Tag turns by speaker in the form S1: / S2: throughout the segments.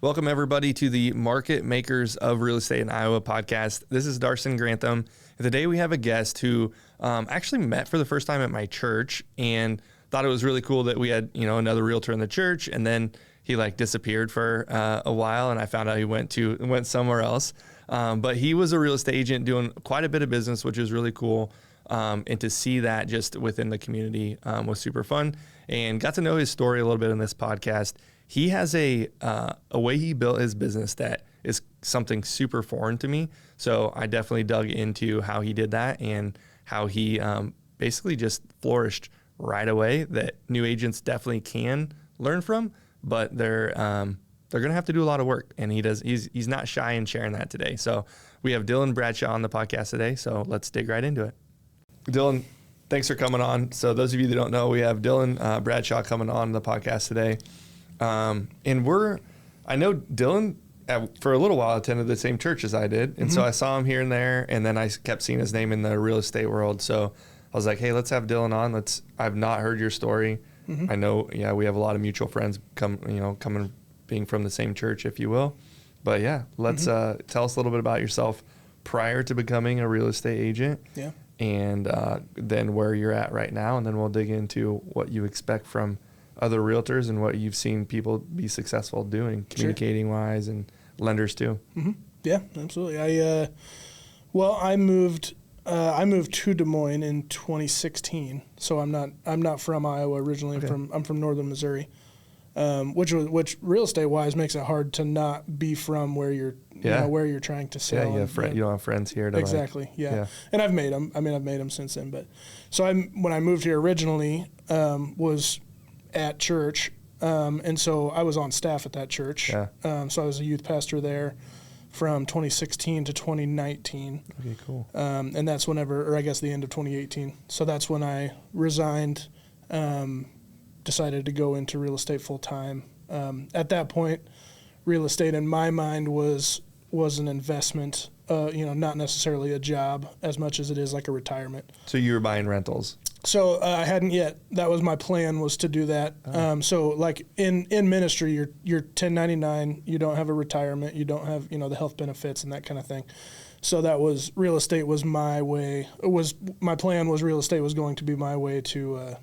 S1: Welcome, everybody, to the Market Makers of Real Estate in Iowa podcast. This is Daron Grantham. And today we have a guest who actually met for the first time at my church and thought it was really cool that we had, another realtor in the church. And then he disappeared for a while, and I found out he went somewhere else. But he was a real estate agent doing quite a bit of business, which is really cool. And to see that just within the community was super fun, and got to know his story a little bit in this podcast. He has a way he built his business that is something super foreign to me. So I definitely dug into how he did that and how he basically just flourished right away, that new agents definitely can learn from, but they're going to have to do a lot of work, and he's not shy in sharing that today. So we have Dillon Bradshaw on the podcast today. So let's dig right into it. Dillon, thanks for coming on. So those of you that don't know, we have Dillon Bradshaw coming on the podcast today. And I know Dillon for a little while attended the same church as I did. And so I saw him here and there, and then I kept seeing his name in the real estate world. So I was like, hey, let's have Dillon on. I've not heard your story. I know, we have a lot of mutual friends coming, being from the same church, if you will. But yeah, let's tell us a little bit about yourself prior to becoming a real estate agent. Yeah. And then where you're at right now, and then we'll dig into what you expect from other realtors and what you've seen people be successful doing, communicating wise, and lenders too.
S2: Yeah, absolutely. I moved to Des Moines in 2016. So I'm not from Iowa originally. Okay. I'm from northern Missouri, which real estate wise makes it hard to not be from where you're where you're trying to sell.
S1: Yeah, you don't have friends here to
S2: exactly. And I've made them. I've made them since then. But so when I moved here originally was at church, and so I was on staff at that church. So I was a youth pastor there from 2016 to 2019.
S1: Okay, cool.
S2: And that's the end of 2018. So that's when I resigned, decided to go into real estate full time. At that point, real estate in my mind was an investment, not necessarily a job as much as it is like a retirement.
S1: So you were buying rentals?
S2: So I hadn't yet. That was my plan, was to do that. So like in ministry, you're 1099. You don't have a retirement. You don't have the health benefits and that kind of thing. So that was real estate was my way. My plan was real estate was going to be my way to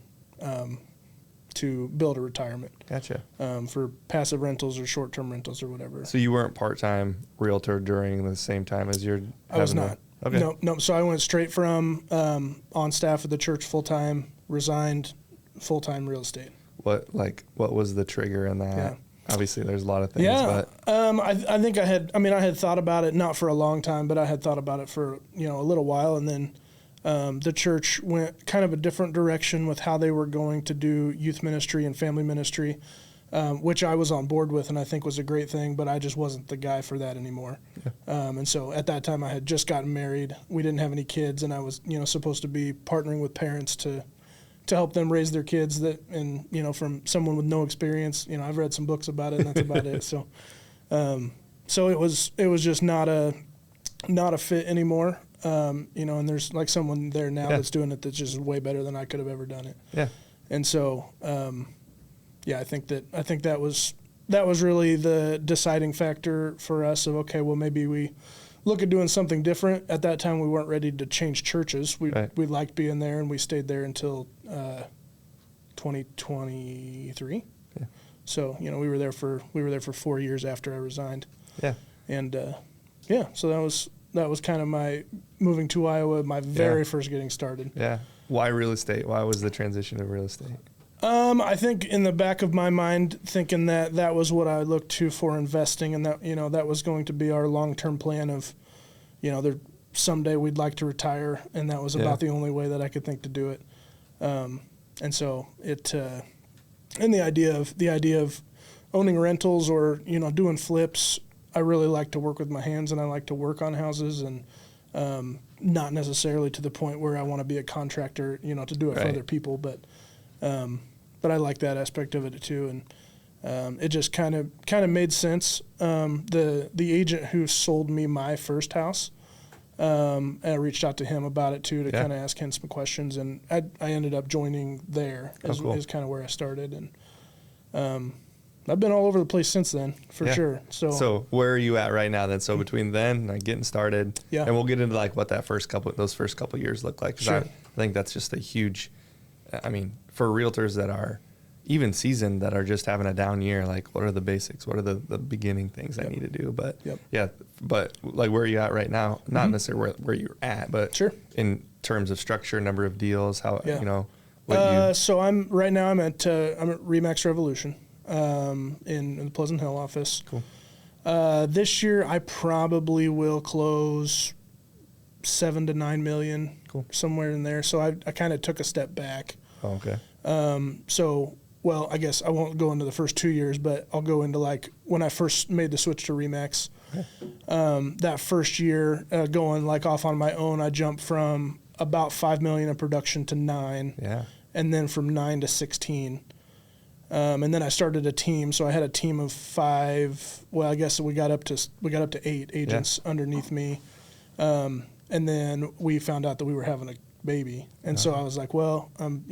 S2: build a retirement.
S1: Gotcha.
S2: For passive rentals or short-term rentals or whatever.
S1: So you weren't part-time realtor during the same time as you're.
S2: I was not.
S1: Okay.
S2: No. So I went straight from on staff at the church full time, resigned, full time real estate.
S1: What was the trigger in that? Yeah. Obviously, there's a lot of things.
S2: Yeah. But I think I had thought about it, not for a long time, but I had thought about it for a little while, and then the church went kind of a different direction with how they were going to do youth ministry and family ministry, which I was on board with and I think was a great thing, but I just wasn't the guy for that anymore. Yeah. And so at that time I had just gotten married. We didn't have any kids, and I was, supposed to be partnering with parents to help them raise their kids from someone with no experience. I've read some books about it, and that's about it. So, so it was just not a fit anymore. And there's like someone there now that's doing it that's just way better than I could have ever done it. Yeah. And so, I think that was really the deciding factor for us of, okay, well, maybe we look at doing something different. At that time, we weren't ready to change churches. We liked being there, and we stayed there until 2023. Yeah. So, we were there for 4 years after I resigned. Yeah. And so that was kind of my moving to Iowa, my very first getting started. Yeah.
S1: Why real estate? Why was the transition to real estate?
S2: I think in the back of my mind, thinking that was what I looked to for investing, and that that was going to be our long-term plan of, someday we'd like to retire, and that was about the only way that I could think to do it. And so it, and the idea of owning rentals or doing flips, I really like to work with my hands, and I like to work on houses, and not necessarily to the point where I want to be a contractor, to do it for other people, but I like that aspect of it too, and it just kind of made sense. The agent who sold me my first house, I reached out to him about it too, to kind of ask him some questions, and I ended up joining there is kind of where I started, and I've been all over the place since then, for sure.
S1: So where are you at right now then? So between then, like getting started, and we'll get into like what those first couple years look like. 'Cause I think that's just a huge, I mean, for realtors that are even seasoned, that are just having a down year, like what are the basics? What are the beginning things I need to do? But but like where are you at right now? Not necessarily where you're at, but in terms of structure, number of deals, how, you know,
S2: so I'm at Remax Revolution. In the Pleasant Hill office.
S1: Cool.
S2: This year I probably will close 7 to 9 million, somewhere in there. So I kind of took a step back.
S1: Oh, okay.
S2: Well, I guess I won't go into the first 2 years, but I'll go into like when I first made the switch to Remax. That first year, going like off on my own, I jumped from about 5 million in production to 9.
S1: Yeah.
S2: And then from 9 to 16. And then I started a team, so I had a team of 5. Well, I guess we got up to 8 agents underneath me, and then we found out that we were having a baby, and so I was like, well, I'm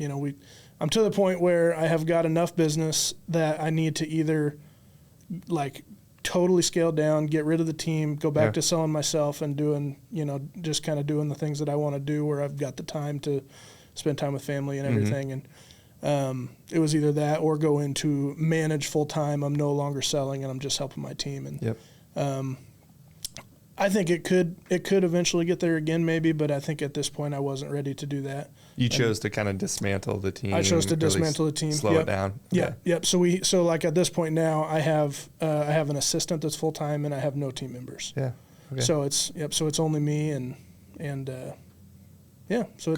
S2: to the point where I have got enough business that I need to either like totally scale down, get rid of the team, go back to selling myself and doing, just kind of doing the things that I want to do, where I've got the time to spend time with family and everything, and. It was either that or go into manage full time. I'm no longer selling and I'm just helping my team. And I think it could eventually get there again, maybe, but I think at this point I wasn't ready to do that.
S1: You chose to kind of dismantle the team.
S2: I chose to dismantle the team.
S1: Slow it down.
S2: Okay. Yep. So like at this point now, I have an assistant that's full time and I have no team members.
S1: Yeah. Okay.
S2: So it's only me and. So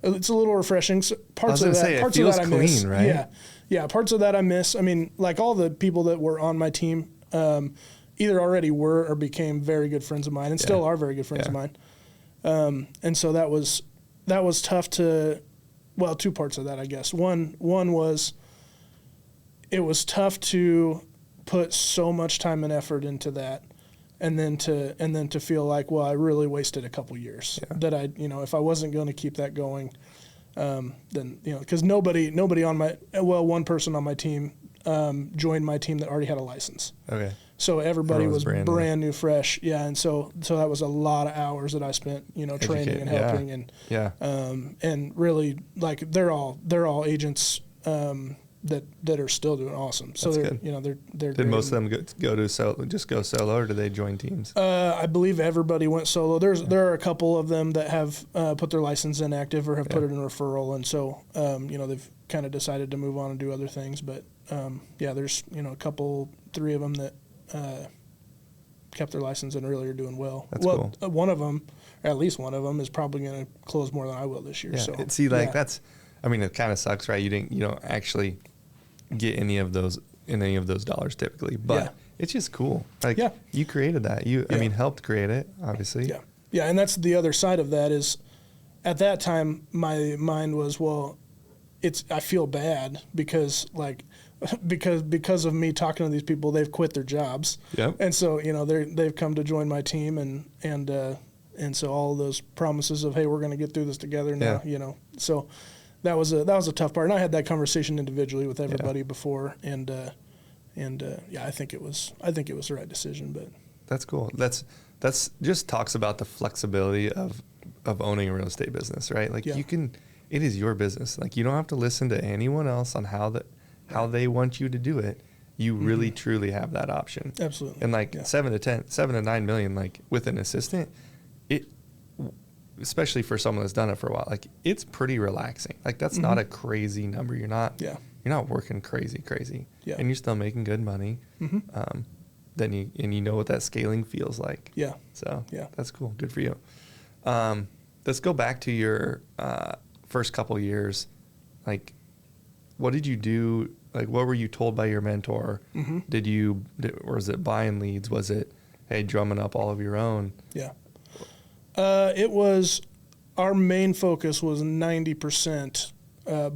S2: it's a little refreshing. So parts of that I miss.
S1: Right?
S2: Yeah, parts of that I miss. I mean, like all the people that were on my team, either already were or became very good friends of mine, and still are very good friends of mine. And so that was tough to. Well, 2 parts of that, I guess. One was it was tough to put so much time and effort into that. And then to feel like, well, I really wasted a couple years. That if I wasn't going to keep that going, then because nobody on one person on my team joined my team that already had a license.
S1: Okay.
S2: So everybody was brand new, fresh. Yeah, and so that was a lot of hours that I spent, training and helping and really like they're all agents. That are still doing awesome. So they're
S1: Did most of them go solo, or did they join teams?
S2: I believe everybody went solo. There are a couple of them that have put their license inactive or have put it in referral, and so they've kind of decided to move on and do other things. But there's a couple, 3 of them that kept their license and really are doing well.
S1: That's cool.
S2: One of them, or at least one of them, is probably going to close more than I will this year.
S1: Yeah.
S2: So
S1: that's. I mean, it kind of sucks, right? You don't actually get any of those dollars typically, but it's just cool. Like you created that. I mean, helped create it, obviously.
S2: Yeah. And that's the other side of that is at that time, my mind was, well, I feel bad because of me talking to these people, they've quit their jobs. Yep. And so, they've come to join my team and so all of those promises of, hey, we're going to get through this together now, so that was a tough part, and I had that conversation individually with everybody before, and I think it was the right decision. But
S1: that's cool. That's just talks about the flexibility of owning a real estate business, right? Like it is your business. Like you don't have to listen to anyone else on how they want you to do it. You really truly have that option.
S2: Absolutely.
S1: And like 7 to 9 million, like with an assistant, especially for someone that's done it for a while, like it's pretty relaxing. Like that's not a crazy number. You're not working crazy. Yeah. And you're still making good money. Then you know what that scaling feels like. Yeah. So that's cool. Good for you. Let's go back to your first couple years. Like, what did you do? Like, what were you told by your mentor? Or was it buying leads? Was it, hey, drumming up all of your own? Yeah.
S2: It was, our main focus was 90%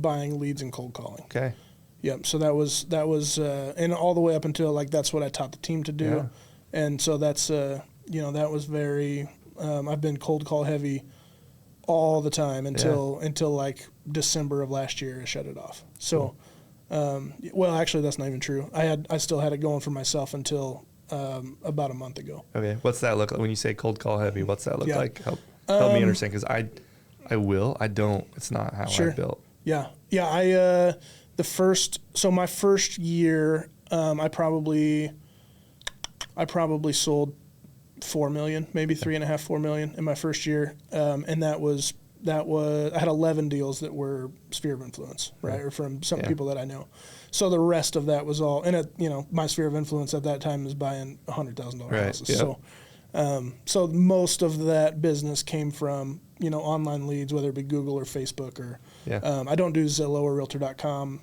S2: buying leads and cold calling.
S1: Okay.
S2: Yep. So that was, and all the way up until like that's what I taught the team to do, and so that's that was very. I've been cold call heavy all the time until like December of last year. I shut it off. So, Well, actually, that's not even true. I still had it going for myself until about a month ago.
S1: Okay. What's that look like when you say cold call heavy? What's that look
S2: Yeah.
S1: like? Help me understand, because I don't. It's not how
S2: Sure.
S1: I built.
S2: Yeah. My first year, I probably sold 4 million, maybe 3.5, 4 million in my first year. And that was, I had 11 deals that were sphere of influence, right? Or from some people that I know. So the rest of that was all, and my sphere of influence at that time was buying $100,000 houses.
S1: Yep.
S2: So most of that business came from, online leads, whether it be Google or Facebook or, I don't do Zillow or Realtor.com.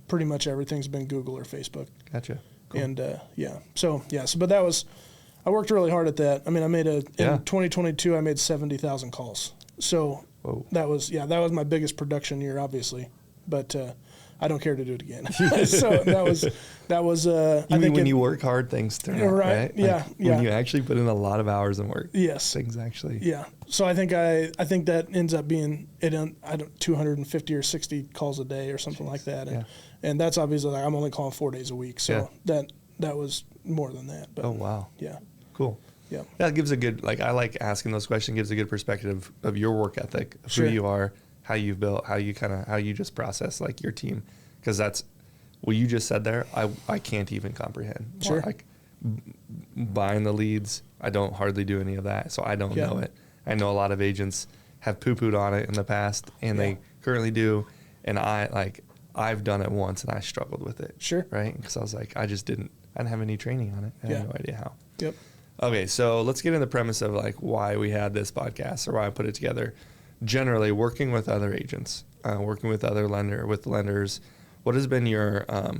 S2: Pretty much everything's been Google or Facebook.
S1: Gotcha. Cool.
S2: And, but that was, I worked really hard at that. I mean, in 2022, I made 70,000 calls. So
S1: Whoa.
S2: that was my biggest production year, obviously, but, I don't care to do it again. So that was. I think
S1: when you work hard, things turn out, right?
S2: Yeah,
S1: When you actually put in a lot of hours and work.
S2: Yes.
S1: Things actually.
S2: Yeah. So I think that ends up being 250 or 60 calls a day or something like that, and that's obviously like I'm only calling 4 days a week, so that was more than that. But,
S1: oh wow.
S2: Yeah.
S1: Cool.
S2: Yeah.
S1: That gives a good, I like asking those questions, gives a good perspective of your work ethic, of
S2: Sure.
S1: who you are, how you've built, how you just process like your team. Because that's what you just said there. I can't even comprehend.
S2: Sure.
S1: Like buying the leads, I don't hardly do any of that. So I don't know it. I know a lot of agents have poo-pooed on it in the past and they currently do. And I've done it once and I struggled with it.
S2: Sure.
S1: Right. Because I was like, I didn't have any training on it. I had no idea how.
S2: Yep.
S1: Okay, so let's get into the premise of like why we had this podcast or why I put it together. Generally, working with other agents, working with other lenders. What has been your how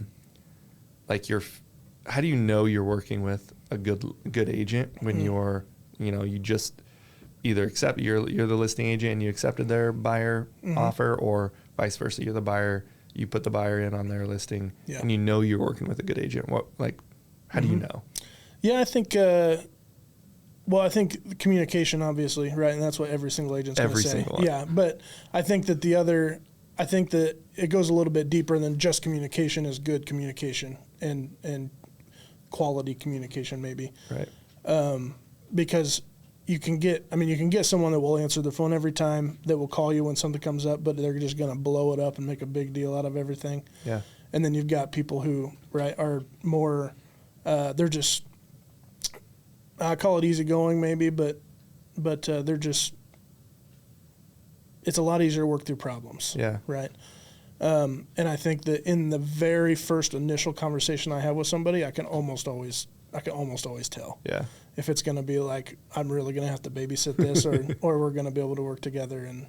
S1: do you know you're working with a good agent when you're you just either accept you're the listing agent and you accepted their buyer offer, or vice versa, you're the buyer, you put the buyer in on their listing and you're working with a good agent. How do you know?
S2: Yeah, I think. I think communication, obviously, right, and that's what every single agent's going to say.
S1: Single one.
S2: Yeah, but I think that it goes a little bit deeper than just communication is good communication and quality communication, maybe.
S1: Right.
S2: Because you can get someone that will answer the phone every time, that will call you when something comes up, but they're just going to blow it up and make a big deal out of everything.
S1: Yeah.
S2: And then you've got people who, right, are more, they're just, I call it easygoing maybe, but they're just, it's a lot easier to work through problems.
S1: Yeah.
S2: Right. And I think that in the very first initial conversation I have with somebody, I can almost always tell.
S1: Yeah.
S2: If it's going to be like, I'm really going to have to babysit this or we're going to be able to work together and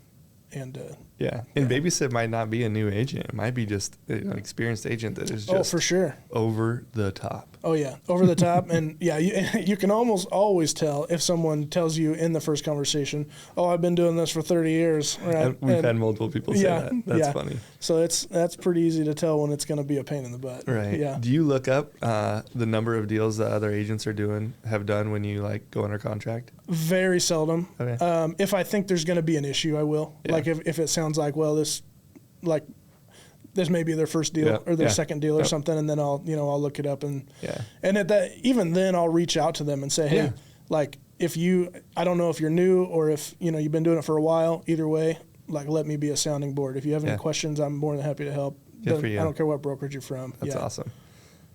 S1: babysit might not be a new agent. It might be just an experienced agent that is just
S2: for sure
S1: over the top.
S2: Oh yeah, over the top. And you can almost always tell if someone tells you in the first conversation, "Oh, I've been doing this for 30 years." Right?
S1: We've had multiple people say that. That's funny.
S2: So that's pretty easy to tell when it's going to be a pain in the butt.
S1: Right.
S2: Yeah.
S1: Do you look up the number of deals that other agents have done when you go under contract?
S2: Very seldom.
S1: Okay.
S2: If I think there's going to be an issue, I will.
S1: Yeah.
S2: Like if it sounds like, well, this may be their first deal or their second deal or something, and then I'll look it up and at that, even then I'll reach out to them and say, hey, I don't know if you're new or if you've been doing it for a while. Either way, let me be a sounding board. If you have any questions, I'm more than happy to help.
S1: Good for you.
S2: I don't care what brokerage you're from.
S1: That's awesome.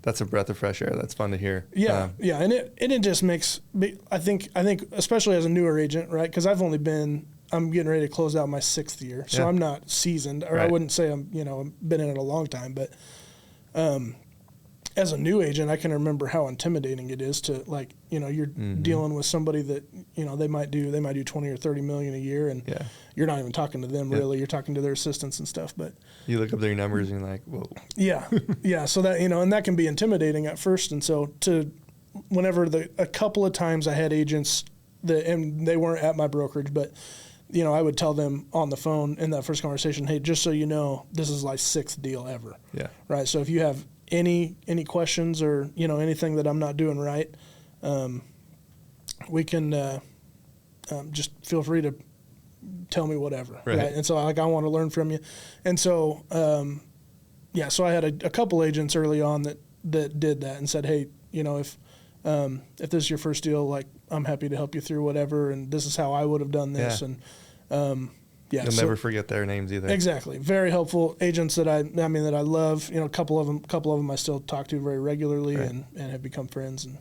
S1: That's a breath of fresh air. That's fun to hear.
S2: Yeah, and it just makes, I think especially as a newer agent, right? Because I'm getting ready to close out my 6th year, so I'm not seasoned, or I wouldn't say I'm been in it a long time, but as a new agent, I can remember how intimidating it is to you're dealing with somebody that they might do 20 or 30 million a year, and you're not even talking to them really, you're talking to their assistants and stuff. But
S1: you look up their numbers and you're like, whoa.
S2: Yeah. So that and that can be intimidating at first, and so whenever a couple of times I had agents and they weren't at my brokerage, but I would tell them on the phone in that first conversation, hey, just so you know, this is my 6th deal ever.
S1: Yeah.
S2: Right. So if you have any questions or, anything that I'm not doing right, we can just feel free to tell me whatever. Right. And so I want to learn from you. And so so I had a couple agents early on that did that and said, hey, if this is your first deal, like, I'm happy to help you through whatever, and this is how I would have done this.
S1: Yeah.
S2: And
S1: You'll never forget their names either.
S2: Exactly. Very helpful agents that I love. A couple of them I still talk to very regularly,
S1: right.
S2: and have become friends. And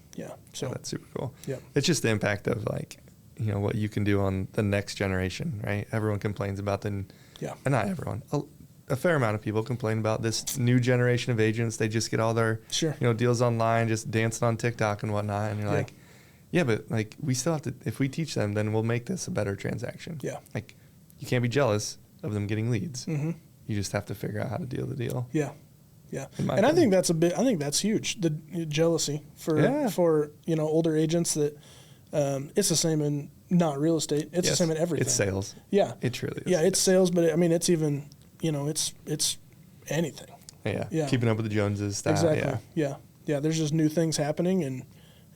S2: so
S1: that's super cool.
S2: Yeah,
S1: it's just the impact of, like, what you can do on the next generation, right? Everyone complains about and not everyone. A fair amount of people complain about this new generation of agents. They just get all their deals online, just dancing on TikTok and whatnot, and you're like, yeah, but, like, we still have to. If we teach them, then we'll make this a better transaction.
S2: Yeah,
S1: like, you can't be jealous of them getting leads.
S2: Mm-hmm.
S1: You just have to figure out how to deal the deal.
S2: Yeah. And opinion. I think that's huge. The jealousy for older agents that it's the same in not real estate. It's the same in everything.
S1: It's sales.
S2: Yeah.
S1: It truly is.
S2: Yeah, it's sales, but it's even it's anything.
S1: Yeah. Keeping up with the Joneses style.
S2: Exactly. Yeah. There's just new things happening,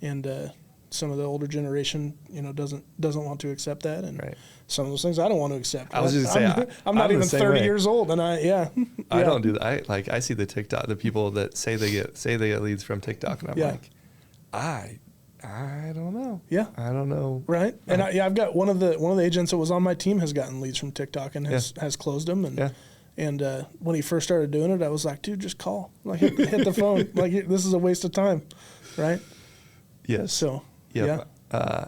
S2: and some of the older generation, doesn't want to accept that, and some of those things I don't want to accept.
S1: I was just saying,
S2: I'm not even 30 years old, and I
S1: don't do that. I see the TikTok, the people that say they get leads from TikTok, and I'm like, I don't know.
S2: Yeah,
S1: I don't know.
S2: Right, and I've got one of the agents that was on my team has gotten leads from TikTok and has closed them, and when he first started doing it, I was like, dude, just call, like hit the phone, like this is a waste of time, right?
S1: Yes.
S2: So.
S1: Yep.
S2: Yeah.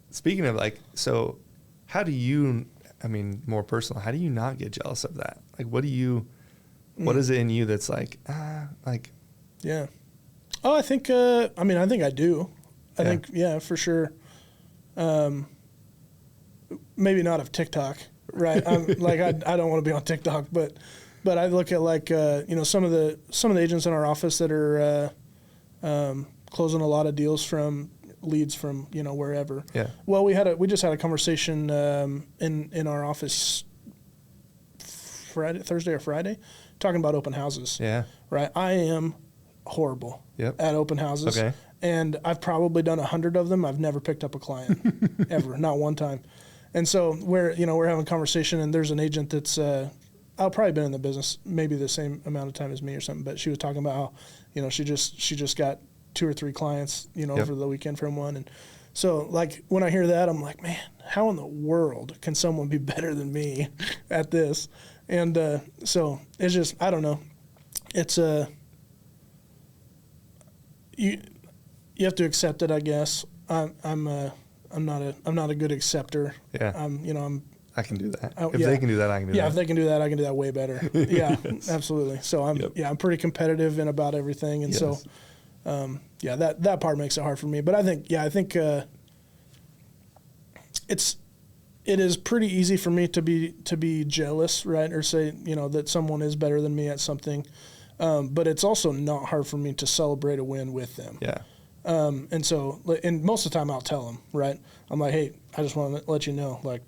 S1: Speaking of, like, so how do you, more personal, how do you not get jealous of that? Like, what is it in you that's like,
S2: yeah. Oh, I think, I think I do. I think, for sure. Maybe not of TikTok, right? I'm like, I don't want to be on TikTok, but I look at, like, some of the agents in our office that are, closing a lot of deals from leads from wherever.
S1: Yeah.
S2: Well, we just had a conversation in our office Thursday or Friday, talking about open houses.
S1: Yeah.
S2: Right. I am horrible at open houses.
S1: Okay.
S2: And I've probably done 100 of them. I've never picked up a client ever, not one time. And so we're having a conversation, and there's an agent that's I've probably been in the business maybe the same amount of time as me or something, but she was talking about how she just got 2 or 3 clients, over the weekend from one. And so, like, when I hear that, I'm like, man, how in the world can someone be better than me at this? And so it's just, I don't know. It's you have to accept it, I guess. I'm not a good acceptor.
S1: Yeah. I can do that. If they can do that, I can do that.
S2: Yeah, if they can do that, I can do that way better. Yeah, absolutely. So I'm pretty competitive in about everything, and so that part makes it hard for me. But I think it is pretty easy for me to be jealous, right, or say that someone is better than me at something. But it's also not hard for me to celebrate a win with them.
S1: Yeah.
S2: And so, and most of the time I'll tell them, right? I'm like, hey, I just want to let you know, like,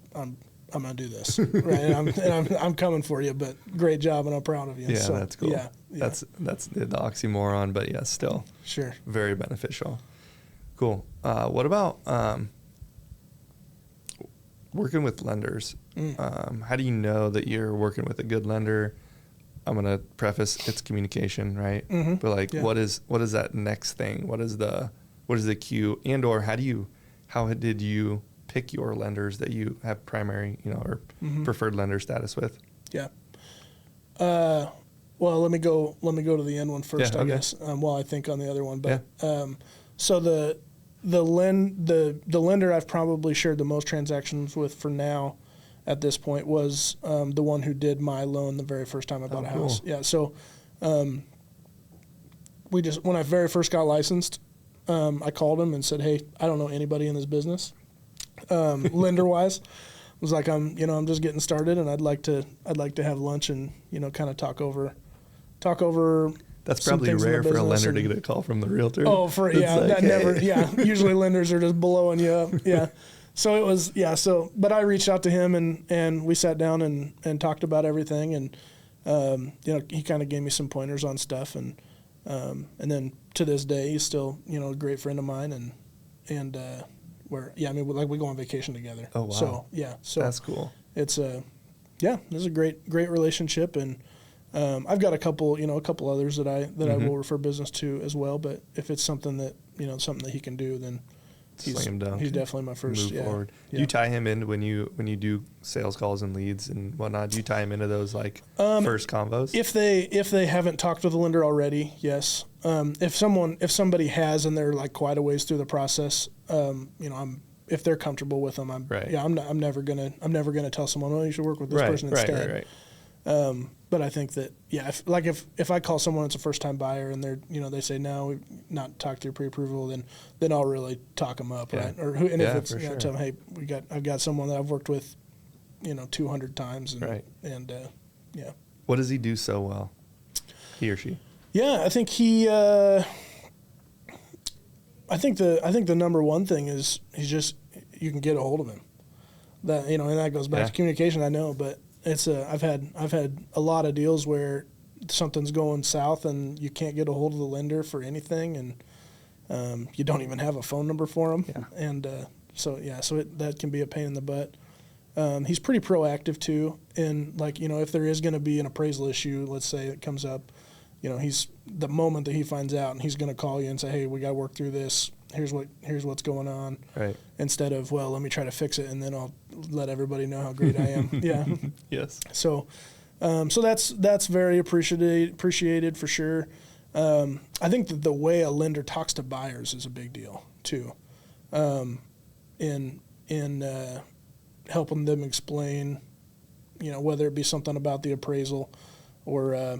S2: I'm gonna do this, right? And I'm coming for you, but great job, and I'm proud of you.
S1: Yeah,
S2: so,
S1: that's cool.
S2: Yeah.
S1: That's the oxymoron, but yeah, still.
S2: Sure.
S1: Very beneficial. Cool. What about working with lenders? How do you know that you're working with a good lender? I'm gonna preface it's communication, right? Mm-hmm. But like, what is that next thing? What is the cue? And or how did you pick your lenders that you have primary, or preferred lender status with?
S2: Yeah. Well, let me go to the end one first, I guess. While I think on the other one, but so the lender I've probably shared the most transactions with for now, at this point, was the one who did my loan the very first time I bought a house. Cool. Yeah. So when I very first got licensed, I called him and said, hey, I don't know anybody in this business. Lender wise, was like, I'm just getting started, and I'd like to have lunch and kind of talk over.
S1: That's probably rare for a lender to get a call from the realtor.
S2: Oh, never. Yeah, usually lenders are just blowing you up. Yeah, so it was but I reached out to him and we sat down and talked about everything, and he kind of gave me some pointers on stuff, and then to this day he's still a great friend of mine, and we go on vacation together.
S1: Oh, wow.
S2: So so
S1: that's cool.
S2: It's this is a great relationship, and I've got a couple others that I will refer business to as well. But if it's something that something that he can do, then
S1: Slam dunk.
S2: He's definitely my first.
S1: Move forward. Do you tie him in when you do sales calls and leads and whatnot? Do you tie him into those first convos?
S2: If they haven't talked with the lender already, yes. If somebody has and they're like quite a ways through the process, if they're comfortable with them, I'm never gonna tell someone, oh, you should work with this person instead. Right. But I think that if I call someone that's a first time buyer and they're they say no, we've not talked through pre-approval, then I'll really talk them up, right? Or if it's tell them, hey, I've got someone that I've worked with 200 times, and
S1: What does he do so well? He or she?
S2: Yeah, I think he. I think the number one thing is you can get a hold of him. That and that goes back to communication. I know, but it's I've had a lot of deals where something's going south and you can't get a hold of the lender for anything, and you don't even have a phone number for him. Yeah. And so that can be a pain in the butt. He's pretty proactive too, and if there is going to be an appraisal issue, let's say it comes up, he's the moment that he finds out, and he's going to call you and say, hey, we got to work through this. Here's what's going on. Right. Instead of, well, let me try to fix it, and then I'll let everybody know how great I am. Yeah.
S1: Yes.
S2: So that's very appreciated for sure. I think that the way a lender talks to buyers is a big deal too. In helping them explain, whether it be something about the appraisal or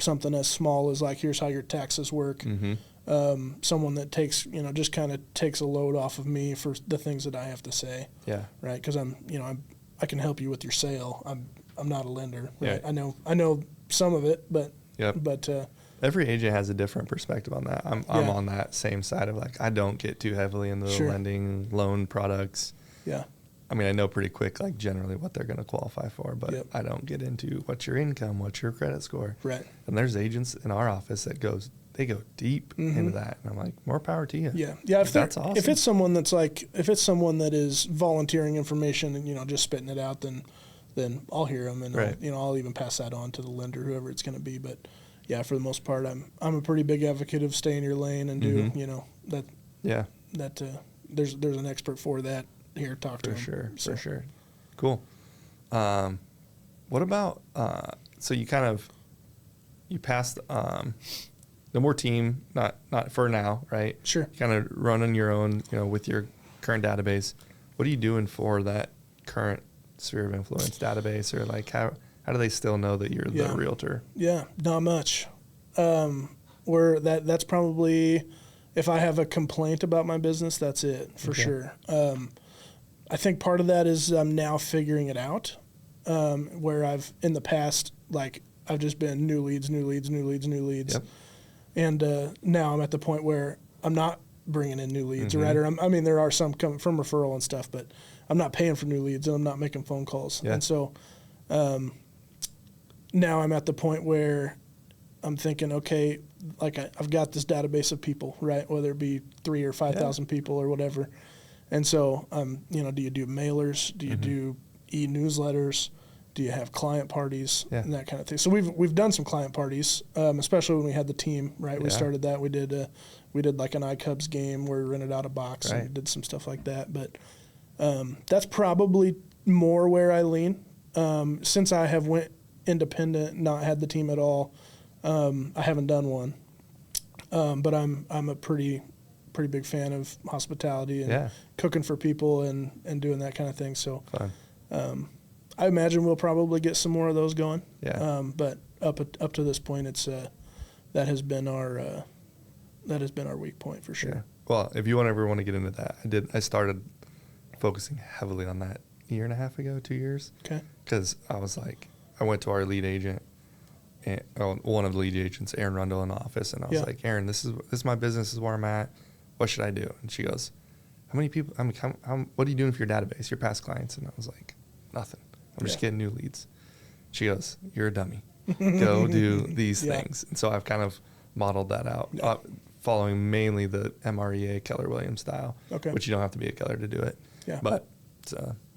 S2: something as small as here's how your taxes work. Mm-hmm. Someone that takes, just kind of takes a load off of me for the things that I have to say. Yeah. Right. Because I can help you with your sale. I'm not a lender. Right? Yeah. I know some of it, but
S1: every agent has a different perspective on that. I'm on that same side of I don't get too heavily into the lending loan products. Yeah. I mean, I know pretty quick, generally what they're going to qualify for, but I don't get into what's your income, what's your credit score. Right. And there's agents in our office that go deep into that, and I'm like, more power to you. Yeah, yeah. That's awesome.
S2: If it's someone that is volunteering information and just spitting it out, then I'll hear them, and I'll even pass that on to the lender, whoever it's going to be. But yeah, for the most part, I'm a pretty big advocate of stay in your lane and do that. Yeah. That there's an expert for that. Here, talk to him.
S1: For sure. Cool. What about so you passed no more team, not for now, right? Sure. You kind of run on your own, with your current database. What are you doing for that current sphere of influence database, or how do they still know that you're the realtor?
S2: Yeah, not much. That's probably, if I have a complaint about my business, that's it for sure. I think part of that is I'm now figuring it out, where I've in the past, I've just been new leads. Yep. And now I'm at the point where I'm not bringing in new leads, right? Or there are some coming from referral and stuff, but I'm not paying for new leads and I'm not making phone calls. Yeah. And so now I'm at the point where I'm thinking, okay, I've got this database of people, right? Whether it be 3,000 or 5,000 people or whatever. And so, do you do mailers? Do you do e-newsletters? Do you have client parties and that kind of thing? So we've done some client parties, especially when we had the team, right? Yeah. We started that. We did an iCubs game where we rented out a box and did some stuff like that. But that's probably more where I lean. Since I have went independent, not had the team at all, I haven't done one. But I'm a pretty big fan of hospitality and cooking for people and doing that kind of thing. So I imagine we'll probably get some more of those going. Yeah. But up to this point, it's that has been our weak point for sure. Yeah.
S1: Well, if you ever want to get into that, I started focusing heavily on that a year and a half ago, 2 years. Okay. Because I went to our lead agent, one of the lead agents, Aaron Rundle, in the office, and I was like, Aaron, this is my business, this is where I'm at. What should I do? And she goes, how many people, what are you doing for your database, your past clients? And I was like, nothing. I'm just getting new leads. She goes, you're a dummy. Go do these things. And so I've kind of modeled that out, following mainly the MREA Keller Williams style, which you don't have to be a Keller to do it. Yeah. But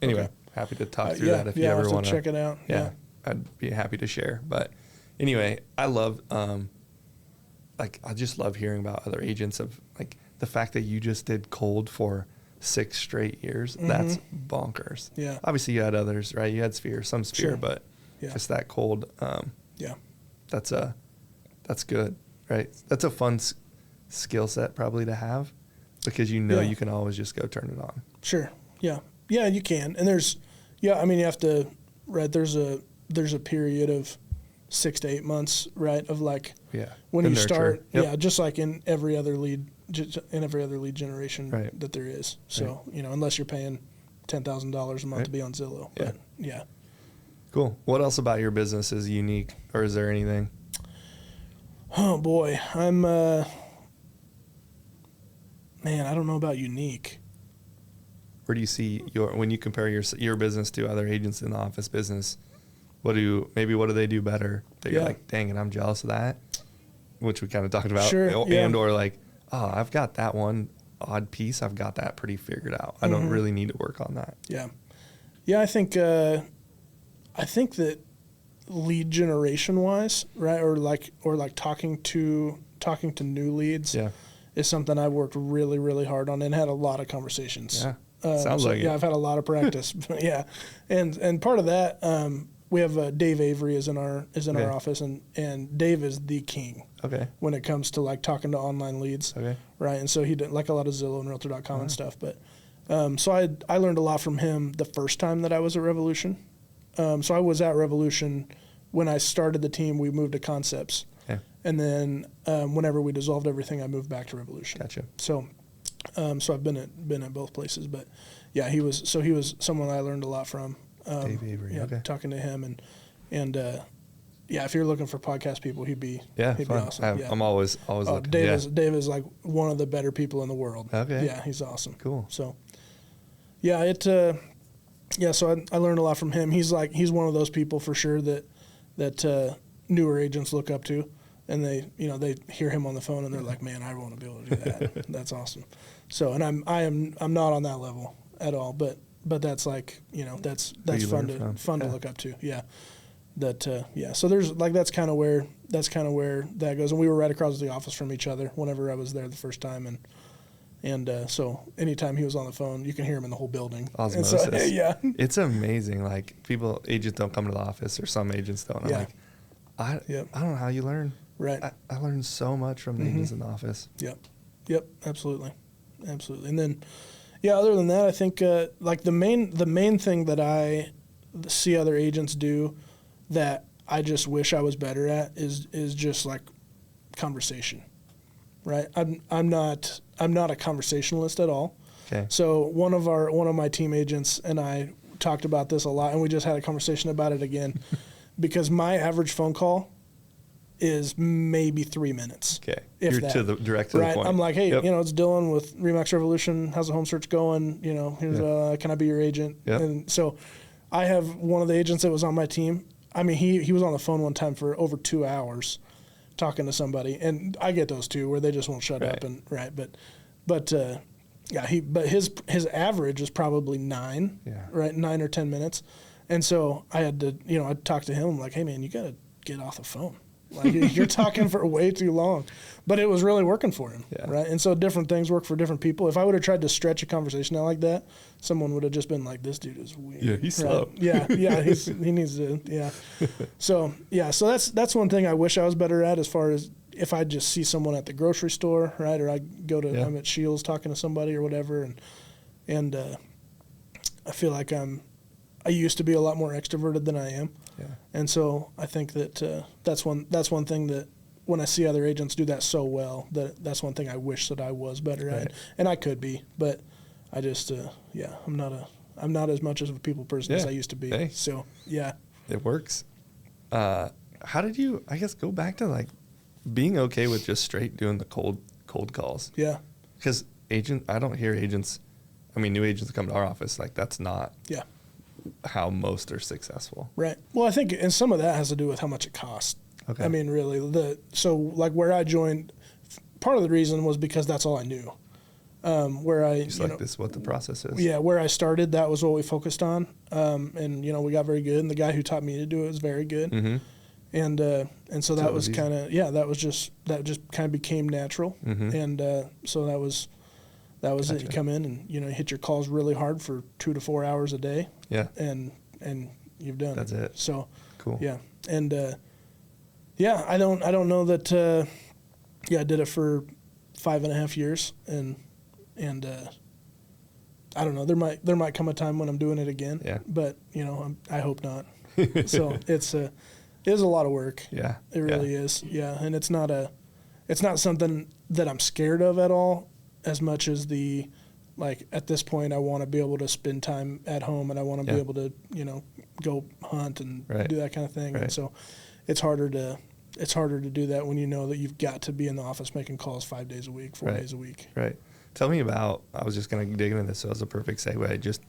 S1: anyway, happy to talk through that if you ever want to
S2: check it out.
S1: Yeah, I'd be happy to share. But Anyway, I love, I just love hearing about other agents of like the fact that you just did cold for 6 straight years.
S2: Mm-hmm.
S1: That's bonkers.
S2: Yeah.
S1: Obviously you had others, right? You had some sphere,
S2: Sure.
S1: but
S2: Yeah.
S1: just that cold.
S2: Yeah.
S1: That's good, right? That's a fun skill set probably to have because you can always just go turn it on.
S2: Sure. Yeah. Yeah, you can. And you have to, right, there's a period of 6 to 8 months, right, of like when you start, just like in every other lead generation that there is. So, unless you're paying $10,000 a month to be on Zillow.
S1: Yeah.
S2: But, yeah.
S1: Cool. What else about your business is unique, or is there anything?
S2: Oh boy, I'm man, I don't know about unique.
S1: Where do you see when you compare your business to other agents in the office business? What do they do better that you're like, dang it, I'm jealous of that, which we kind of talked about.
S2: Sure,
S1: And or like, oh, I've got that one odd piece, I've got that pretty figured out. I don't really need to work on that.
S2: Yeah, I think that lead generation wise, right, or like talking to new leads is something I've worked really, really hard on and had a lot of conversations.
S1: Sounds like it.
S2: I've had a lot of practice. And part of that, we have Dave Avery is in our office, and Dave is the king.
S1: Okay.
S2: When it comes to like talking to online leads.
S1: Okay.
S2: Right, and so he did like a lot of Zillow and Realtor.com and stuff. But so I learned a lot from him the first time that I was at Revolution. So I was at Revolution when I started the team. We moved to Concepts, and then whenever we dissolved everything, I moved back to Revolution.
S1: Gotcha.
S2: So I've been at both places, but yeah, he was someone I learned a lot from.
S1: Dave Avery. Okay.
S2: Talking to him and if you're looking for podcast people, he'd be awesome.
S1: I'm always looking.
S2: Dave is like one of the better people in the world.
S1: Okay.
S2: Yeah, he's awesome.
S1: Cool.
S2: So so I learned a lot from him. He's one of those people for sure that newer agents look up to, and they hear him on the phone and they're like, man, I want to be able to do that. That's awesome. So, and I'm not on that level at all, but that's like, that's fun to look up to. Yeah. So there's like, that's kind of where that goes. And we were right across the office from each other whenever I was there the first time. And so anytime he was on the phone, you can hear him in the whole building.
S1: Osmosis.
S2: So,
S1: It's amazing. Like agents don't come to the office, or some agents don't. I'm like, I don't know how you learn.
S2: Right.
S1: I learned so much from the agents in the office.
S2: Yep. Absolutely. And then, other than that, I think like the main thing that I see other agents do that I just wish I was better at is just like conversation. Right. I'm not a conversationalist at all.
S1: Okay.
S2: So one of my team agents and I talked about this a lot, and we just had a conversation about it again, because my average phone call is maybe 3 minutes.
S1: Okay.
S2: You're
S1: direct to the point.
S2: I'm like, hey, it's Dillon with Remax Revolution. How's the home search going? Here's can I be your agent?
S1: Yep.
S2: And so I have one of the agents that was on my team. I mean, he was on the phone one time for over 2 hours talking to somebody, and I get those too where they just won't shut up but his average is probably 9, right? 9 or 10 minutes. And so I had to, I talked to him. I'm like, hey man, you got to get off the phone. Like you're talking for way too long, but it was really working for him. Right. And so different things work for different people. If I would have tried to stretch a conversation out like that, someone would have just been like, this dude is weird.
S1: Yeah. He's slow.
S2: Yeah. He needs to. Yeah. So that's one thing I wish I was better at, as far as if I just see someone at the grocery store, right. Or I'm at Shields talking to somebody or whatever. And I feel like I used to be a lot more extroverted than I am.
S1: Yeah.
S2: And so I think that that's one thing that when I see other agents do that so well, that's one thing I wish that I was better at, and I could be, but I just I'm not as much of a people person as I used to be.
S1: Hey.
S2: So
S1: it works. How did you, I guess, go back to like being okay with just straight doing the cold calls?
S2: Yeah.
S1: Because I don't hear agents. I mean, new agents come to our office, like that's not how most are successful. Right.
S2: Well, I think, and some of that has to do with how much it costs.
S1: Okay.
S2: I mean, really, so like where I joined, part of the reason was because that's all I knew.
S1: This is what the process is.
S2: Yeah, where I started, that was what we focused on. And we got very good, and the guy who taught me to do it was very good.
S1: Mm-hmm.
S2: And so that was
S1: easy.
S2: kind of, that just kind of became natural. And so that was it. You come in and, you hit your calls really hard for 2 to 4 hours a day.
S1: Yeah.
S2: And you've done
S1: That's it.
S2: So
S1: cool.
S2: Yeah. And I don't know that I did it for 5.5 years, and I don't know, there might come a time when I'm doing it again.
S1: Yeah.
S2: But I hope not. So it is a lot of work.
S1: Yeah.
S2: It really is. Yeah. And it's not something that I'm scared of at all, as much as at this point I want to be able to spend time at home, and I want to be able to, go hunt and do that kind of thing. Right. And so it's harder to do that when you know that you've got to be in the office making calls 5 days a week, 4 days a week.
S1: Right. Tell me about, I was just going to dig into this, so it was a perfect segue, just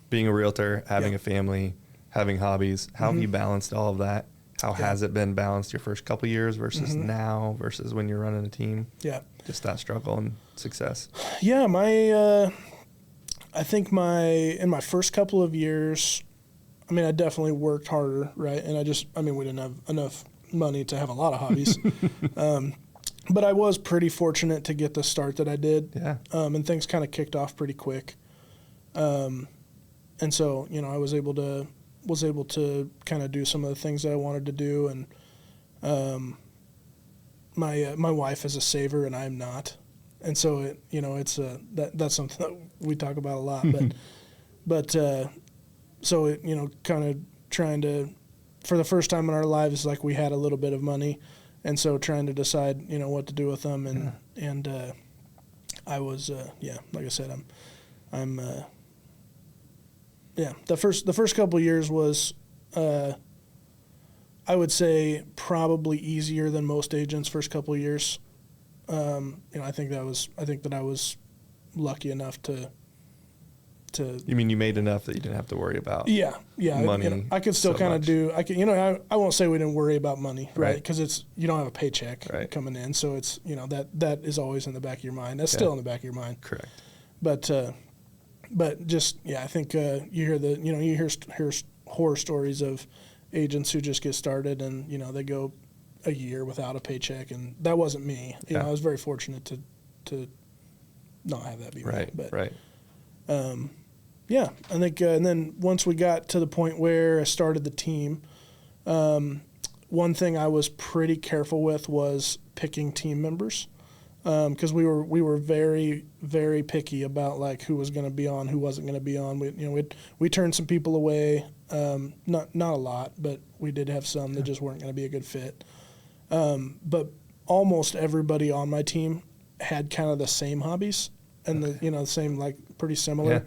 S1: being a realtor, having a family, having hobbies. How have you balanced all of that? How has it been balanced your first couple years versus now versus when you're running a team? Yeah. Just that struggle and success.
S2: Yeah, I think in my first couple of years, I definitely worked harder, right? And we didn't have enough money to have a lot of hobbies. But I was pretty fortunate to get the start that I did. Yeah. And things kind of kicked off pretty quick. And so, I was able to kind of do some of the things that I wanted to do. And my wife is a saver and I'm not. And so that's something that we talk about a lot, but so kind of trying to, for the first time in our lives, like, we had a little bit of money, and so trying to decide, what to do with them. And I was, like I said, I'm the first couple of years was, I would say, probably easier than most agents' first couple of years. I think that I was lucky enough to.
S1: You mean you made enough that you didn't have to worry about?
S2: Money. I could still kind of do. I could. I won't say we didn't worry about money, right? Because you don't have a paycheck coming in, so it's that is always in the back of your mind. That's still in the back of your mind.
S1: Correct.
S2: But just I think you hear horror stories of agents who just get started and they go a year without a paycheck, and that wasn't me. I was very fortunate to not have that be me. But, I think, and then once we got to the point where I started the team, one thing I was pretty careful with was picking team members, because we were very, very picky about like who was going to be on, who wasn't going to be on. We turned some people away, not a lot, but we did have some that just weren't going to be a good fit. But almost everybody on my team had kind of the same hobbies and the same, like, pretty similar,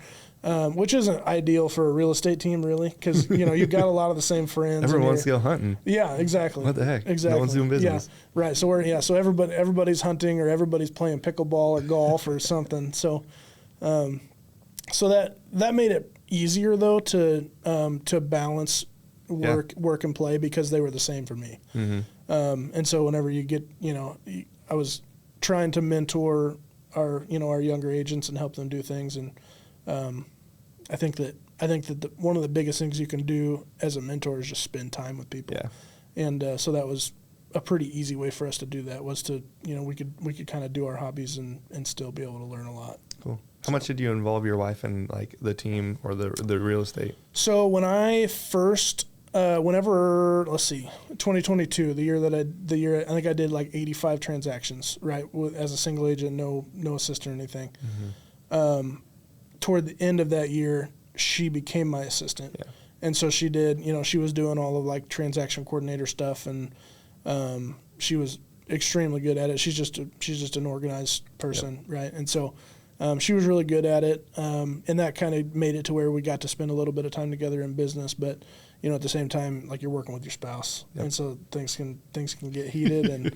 S2: which isn't ideal for a real estate team, really, because you've got a lot of the same friends.
S1: Everyone wants to go hunting.
S2: Yeah, exactly.
S1: What the heck?
S2: Exactly.
S1: No one's doing business.
S2: Yeah, right. So so everybody's hunting, or everybody's playing pickleball or golf or something. So, so that made it easier though to balance work and play, because they were the same for me. And so whenever you get, I was trying to mentor our younger agents and help them do things. And I think that one of the biggest things you can do as a mentor is just spend time with people. Yeah. And so that was a pretty easy way for us to do that, was to, we could kind of do our hobbies and still be able to learn a lot.
S1: Cool. How much did you involve your wife in, like, the team or the real estate?
S2: So when I first, let's see, 2022, the year I think I did like 85 transactions, right, as a single agent, no assistant or anything. Toward the end of that year, she became my assistant. Yeah. And so she did, she was doing all of like transaction coordinator stuff, and she was extremely good at it. She's just an organized person, right? And so she was really good at it, and that kind of made it to where we got to spend a little bit of time together in business, but at the same time, like, you're working with your spouse, and so things can get heated. And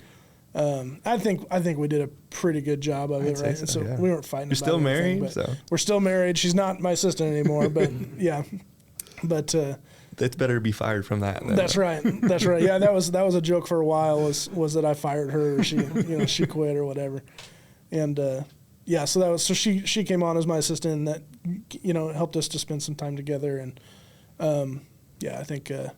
S2: I think we did a pretty good job of it, right? So we weren't fighting.
S1: You're still married,
S2: so we're still married. She's not my assistant anymore, but but
S1: it's better to be fired from that.
S2: That's right. That's right. Yeah, that was a joke for a while. Was that I fired her, or she quit or whatever, and so she came on as my assistant, and that helped us to spend some time together. And I think that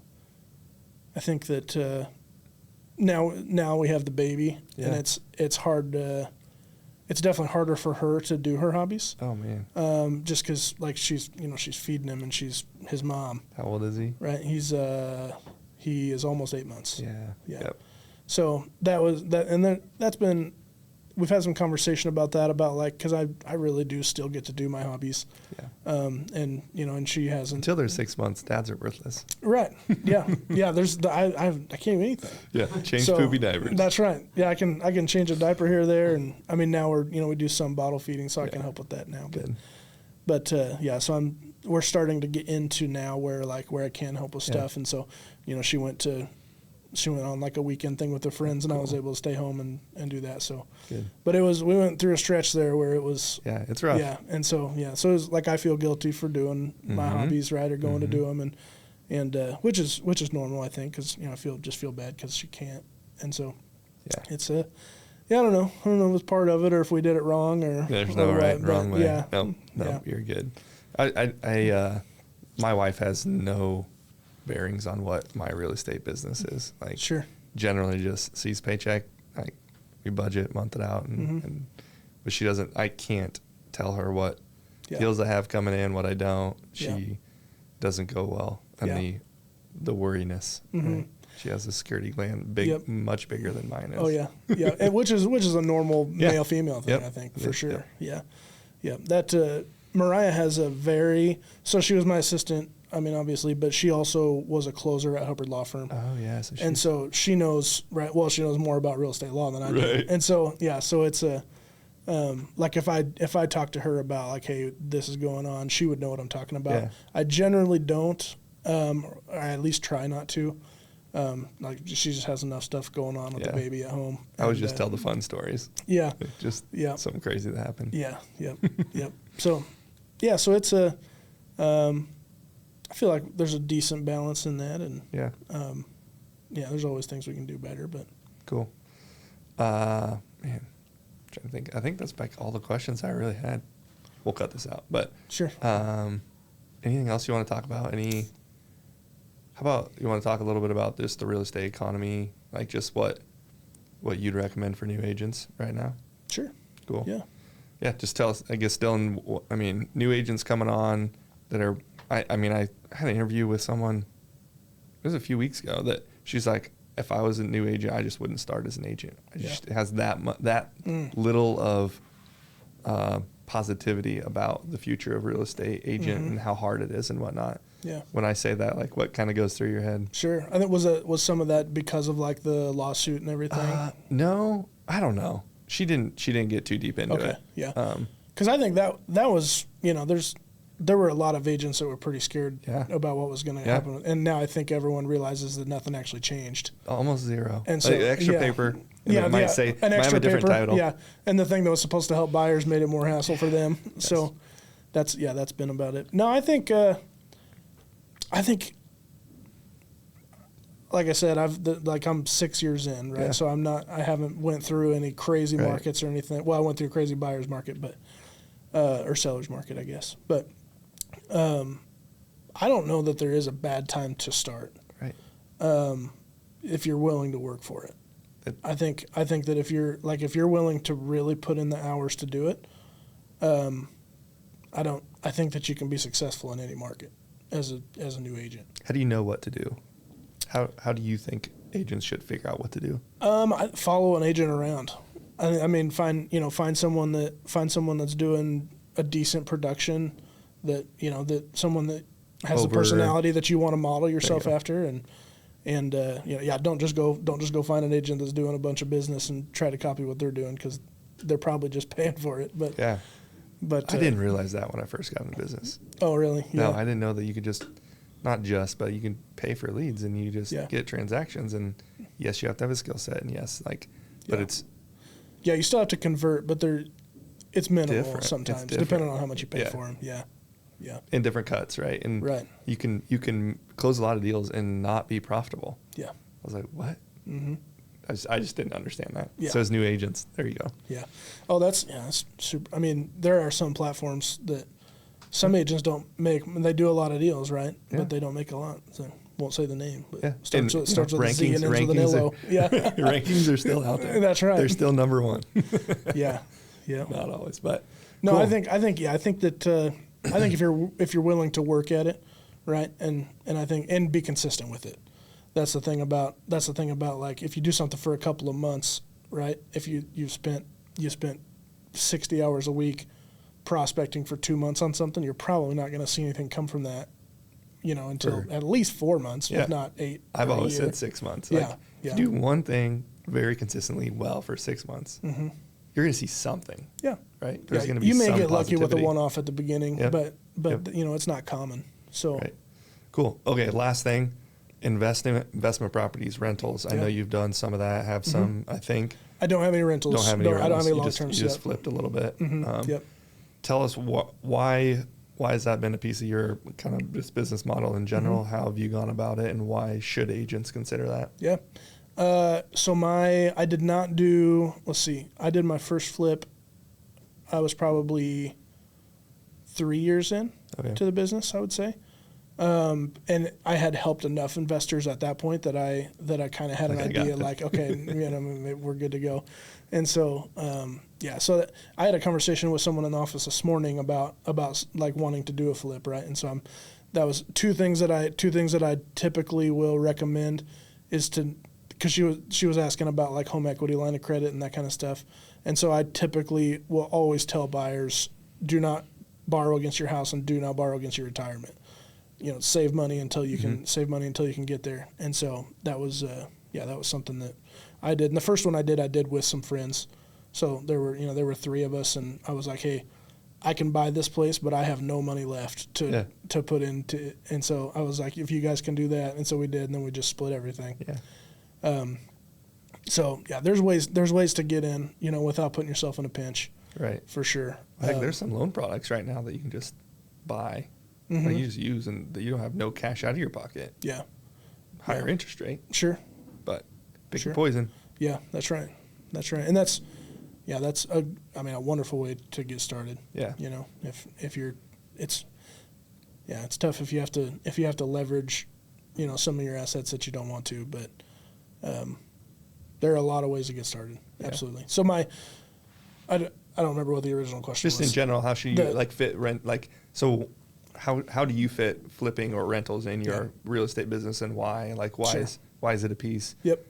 S2: now we have the baby, and it's hard to. It's definitely harder for her to do her hobbies.
S1: Oh man.
S2: Just because like she's feeding him and she's his mom.
S1: How old is he?
S2: Right. He is almost 8 months.
S1: Yeah. Yep.
S2: So that's been. We've had some conversation about that, like, because I really do still get to do my hobbies.
S1: Yeah.
S2: And she hasn't.
S1: Until they're 6 months, dads are worthless.
S2: Right. Yeah. Yeah. I can't do anything.
S1: Yeah. Change poopy diapers.
S2: That's right. Yeah. I can change a diaper here or there, and I mean now we do some bottle feeding, so I can help with that now.
S1: Good.
S2: But so we're starting to get into now where I can help with stuff, and so she went on like a weekend thing with her friends, and I was able to stay home and do that. So,
S1: good.
S2: But we went through a stretch there where it was.
S1: Yeah, it's rough.
S2: Yeah, and so it was like I feel guilty for doing my hobbies, right, or going to do them, and which is normal, I think, because I feel bad because she can't, and so it's I don't know if it was part of it or if we did it wrong or
S1: there's no right and wrong way.
S2: Yeah,
S1: no, you're good. I my wife has no bearings on what my real estate business is. Like,
S2: sure.
S1: Generally just sees paycheck, like we budget, month it out, but she doesn't. I can't tell her what deals I have coming in, what I don't. She doesn't go well, and the worriness. Right? She has a security gland, much bigger than mine is.
S2: Oh yeah, and which is a normal male female thing, I think, for sure. Yeah. That Mariah has so she was my assistant. I mean, obviously, but she also was a closer at Hubbard Law Firm.
S1: Oh, yeah.
S2: So she knows, right? Well, she knows more about real estate law than I do. And so, so it's like if I talk to her about like, hey, this is going on, she would know what I'm talking about. Yeah. I generally don't, or I at least try not to. Like she just has enough stuff going on with the baby at home.
S1: I would just tell the fun stories.
S2: Yeah.
S1: Just something crazy that happened.
S2: Yeah. Yep. Yep. So it's I feel like there's a decent balance in that, and there's always things we can do better. But
S1: cool, man. I'm trying to think. I think that's like all the questions I really had. We'll cut this out, but
S2: sure.
S1: Anything else you want to talk about? How about you want to talk a little bit about just the real estate economy, like just what you'd recommend for new agents right now?
S2: Sure.
S1: Cool.
S2: Yeah.
S1: Yeah. Just tell us. I guess Dillon. I mean, new agents coming on that are. I had an interview with someone, it was a few weeks ago, that she's like, if I was a new agent, I just wouldn't start as an agent. It has that little of positivity about the future of real estate agent and how hard it is and whatnot.
S2: Yeah.
S1: When I say that, like, what kind of goes through your head?
S2: Sure. I think was some of that because of like the lawsuit and everything?
S1: No, I don't know. She didn't get too deep into it.
S2: Yeah. Because I think that was, there were a lot of agents that were pretty scared about what was going to happen. And now I think everyone realizes that nothing actually changed.
S1: Almost zero.
S2: And so,
S1: like extra paper. And it might say,
S2: an extra
S1: have a different
S2: paper,
S1: title.
S2: Yeah. And the thing that was supposed to help buyers made it more hassle for them. Yes. So that's been about it. No, I think, like I said, I'm 6 years in, right? Yeah. So I haven't went through any crazy markets or anything. Well, I went through a crazy buyer's market, but, or seller's market, I guess. But, I don't know that there is a bad time to start.
S1: Right.
S2: If you're willing to work for it. I think that if you're willing to really put in the hours to do it, I think that you can be successful in any market as a new agent.
S1: How do you know what to do? How do you think agents should figure out what to do?
S2: I follow an agent around. I mean, find someone that's doing a decent production, that someone that has a personality that you want to model yourself after, and don't just go find an agent that's doing a bunch of business and try to copy what they're doing, because they're probably just paying for it. But I
S1: didn't realize that when I first got into business.
S2: Oh, really? Yeah.
S1: No, I didn't know that you could but you can pay for leads and you just get transactions. And yes, you have to have a skill set, and but it's.
S2: Yeah, you still have to convert, but it's minimal sometimes, depending on how much you pay for them. Yeah. Yeah.
S1: In different cuts, right? And you can close a lot of deals and not be profitable.
S2: Yeah. I
S1: was like, what? Mm-hmm. I just didn't understand that.
S2: Yeah.
S1: So as new agents, there you go.
S2: Yeah. Oh, that's super. I mean, there are some platforms that some agents don't make. They do a lot of deals, right? Yeah. But they don't make a lot. So won't say the name, but
S1: Yeah.
S2: starts with a Z and ends with an
S1: rankings
S2: LO. Yeah.
S1: Rankings are still out there.
S2: That's right.
S1: They're still number one.
S2: Yeah. Yeah.
S1: Not always, but
S2: no,
S1: cool.
S2: I think that if you're willing to work at it, right, and I think and be consistent with it. That's the thing about like if you do something for a couple of months, right? If you spent 60 hours a week prospecting for 2 months on something, you're probably not going to see anything come from that, until at least 4 months, if not 8.
S1: I've always said 6 months. Like, if you do one thing very consistently well for 6 months, you're going to see something.
S2: Yeah.
S1: Right. There's going to be
S2: you may
S1: some
S2: get lucky with a
S1: positivity.
S2: one-off at the beginning, but it's not common. So.
S1: Right. Cool. Okay. Last thing. Investment properties, rentals. I know you've done some of that. Have some, I think.
S2: I don't have any rentals.
S1: Don't have any rentals.
S2: I don't have any long-term
S1: You just flipped a little bit.
S2: Yep.
S1: Tell us why has that been a piece of your kind of this business model in general? How have you gone about it, and why should agents consider that?
S2: Yeah. I did not do. Let's see. I did my first flip. I was probably 3 years in to the business, I would say. And I had helped enough investors at that point that I kind of had an idea like, okay, we're good to go. And so, so I had a conversation with someone in the office this morning about like wanting to do a flip, right? And so that was two things that I typically will recommend is because she was asking about like home equity line of credit and that kind of stuff. And so I typically will always tell buyers, do not borrow against your house and do not borrow against your retirement. Save money until you can get there. And so that was something that I did. And the first one I did with some friends. So there were 3 of us, and I was like, hey, I can buy this place, but I have no money left to put into it. And so I was like, if you guys can do that. And so we did, and then we just split everything. Yeah. There's ways to get in, without putting yourself in a pinch.
S1: Right.
S2: For sure.
S1: Heck, there's some loan products right now that you can just buy. That you just use, and that you don't have no cash out of your pocket.
S2: Yeah.
S1: Higher interest rate.
S2: Sure.
S1: But pick your poison.
S2: Yeah, that's right. And that's a wonderful way to get started. Yeah. If you're, it's tough if you have to leverage, some of your assets that you don't want to, but there are a lot of ways to get started. Yeah. Absolutely. So I don't remember what the original question was.
S1: Just in general, how should you fit rent? How do you fit flipping or rentals in your real estate business, and why? Like, why is it a piece?
S2: Yep.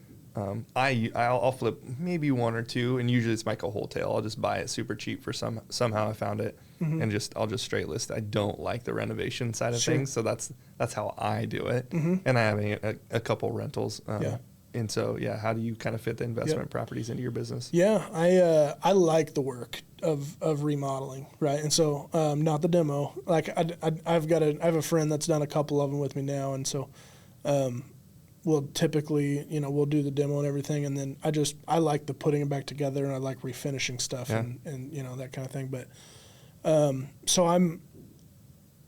S1: I'll flip maybe 1 or 2, and usually it's like a wholesale. I'll just buy it super cheap for somehow I found it, and I'll just straight list. I don't like the renovation side of things, so that's how I do it. And I have a couple rentals. And so, how do you kind of fit the investment properties into your business? Yeah,
S2: I like the work of remodeling, right? And so, not the demo. Like I have a friend that's done a couple of them with me now, and so we'll typically, we'll do the demo and everything, and then I like the putting it back together, and I like refinishing stuff and that kind of thing. But so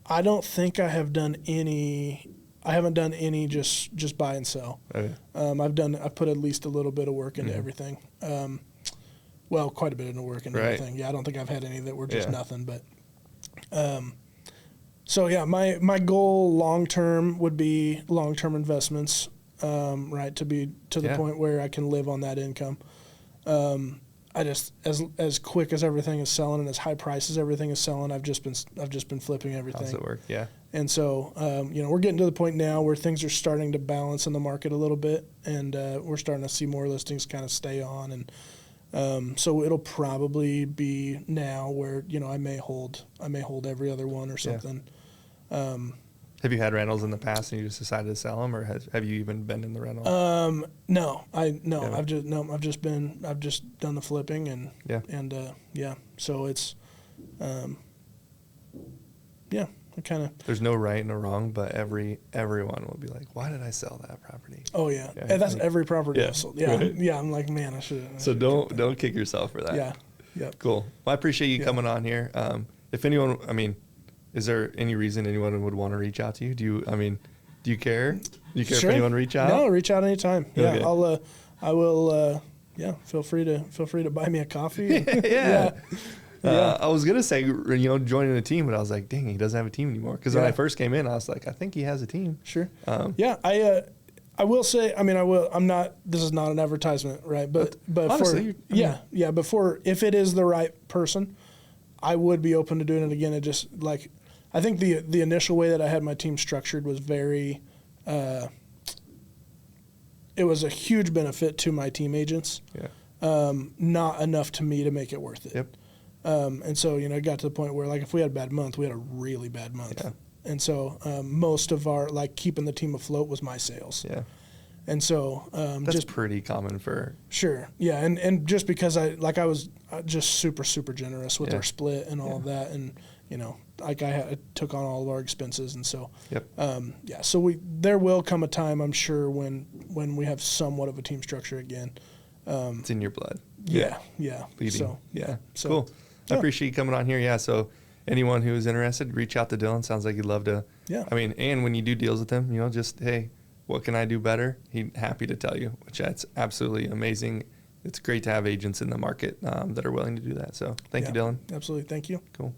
S2: I don't think I have done any. I haven't done any just buy and sell. Okay. I've put at least a little bit of work into everything. Quite a bit of work into everything. Yeah, I don't think I've had any that were just nothing. But my goal long term would be long term investments. Right, to be to the point where I can live on that income. I just as quick as everything is selling and as high price as everything is selling, I've just been flipping everything.
S1: How's it work? Yeah.
S2: And so we're getting to the point now where things are starting to balance in the market a little bit, and we're starting to see more listings kind of stay on, and so it'll probably be now where I may hold every other one or something. Yeah.
S1: Have you had rentals in the past and you just decided to sell them, or have you even been in the rental?
S2: No. I've just done the flipping and So it's, I kind of.
S1: There's no right and no wrong, but everyone will be like, why did I sell that property?
S2: Oh yeah, and that's every property I've sold. Yeah, right. Yeah. I'm like, man, I should.
S1: So don't kick yourself for that.
S2: Yeah. Yep.
S1: Cool. Well, I appreciate you coming on here. If anyone, is there any reason anyone would want to reach out to you? Do you care? Do you care if anyone reach out?
S2: No, reach out anytime. Yeah,
S1: okay.
S2: I will. Feel free to buy me a coffee.
S1: Yeah. I was going to say, joining a team, but I was like, dang, he doesn't have a team anymore. Because when I first came in, I was like, I think he has a team.
S2: Sure. I will say, I'm not, this is not an advertisement, right? But
S1: honestly,
S2: if it is the right person, I would be open to doing it again. It just like, I think the initial way that I had my team structured was very, it was a huge benefit to my team agents.
S1: Yeah.
S2: Not enough to me to make it worth it.
S1: Yep.
S2: And so, it got to the point where like, if we had a bad month, we had a really bad month.
S1: Yeah.
S2: And so most of our, like, keeping the team afloat was my sales.
S1: Yeah.
S2: And so
S1: that's just pretty common for.
S2: Sure. Yeah. And just because I was just super, super generous with our split and all of that. And, like I took on all of our expenses. And so, so there will come a time, I'm sure, when we have somewhat of a team structure again.
S1: It's in your blood.
S2: Yeah.
S1: Leading.
S2: So,
S1: So, cool. I appreciate you coming on here. Yeah. So anyone who is interested, reach out to Dillon. Sounds like he'd love to.
S2: Yeah.
S1: And when you do deals with him, just, hey, what can I do better? He's happy to tell you, which that's absolutely amazing. It's great to have agents in the market that are willing to do that. So thank you, Dillon.
S2: Absolutely. Thank you.
S1: Cool.